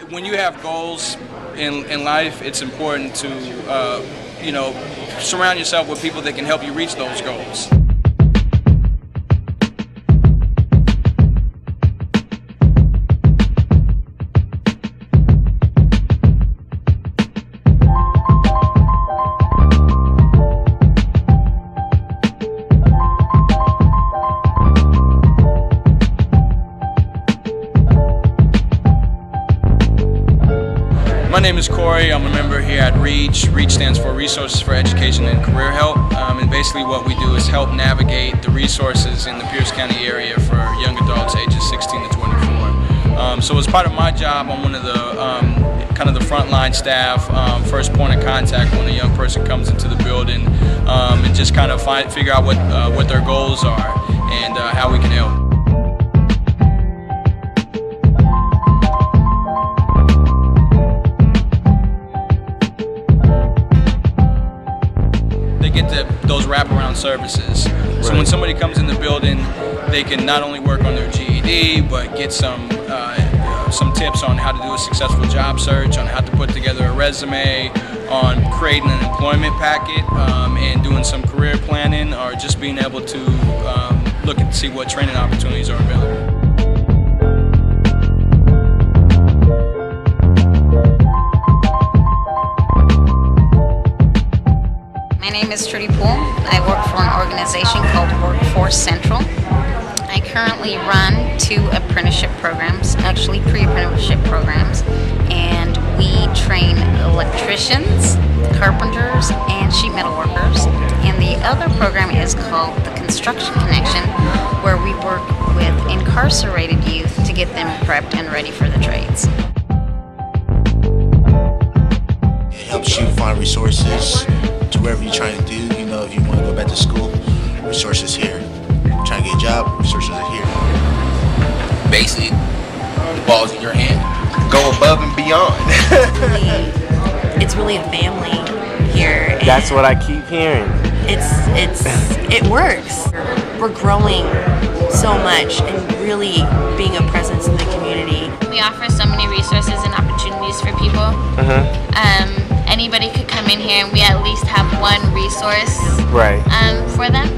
when you have goals in life, it's important to, surround yourself with people that can help you reach those goals. My name is Corey. I'm a member here at REACH. REACH stands for Resources for Education and Career Help. And basically what we do is help navigate the resources in the Pierce County area for young adults ages 16 to 24. So as part of my job, I'm one of the kind of the frontline staff, first point of contact when a young person comes into the building, and just kind of figure out what their goals are and how we can help. Get those wraparound services. So when somebody comes in the building, they can not only work on their GED, but get some tips on how to do a successful job search, on how to put together a resume, on creating an employment packet, and doing some career planning, or just being able to look and see what training opportunities are available. My name is Trudy Poole. I work for an organization called Workforce Central. I currently run 2 apprenticeship programs, actually pre-apprenticeship programs, and we train electricians, carpenters, and sheet metal workers. And the other program is called the Construction Connection, where we work with incarcerated youth to get them prepped and ready for the trades. It helps you find resources to wherever you're trying to do. If you want to go back to school, resources here. Trying to get a job, resources are here. Basically, the ball's in your hand. Go above and beyond. It's really a family here. That's what I keep hearing. It works. We're growing so much and really being a presence in the community. We offer so many resources and opportunities for people. Anybody could come in here and we at least have one resource right. For them.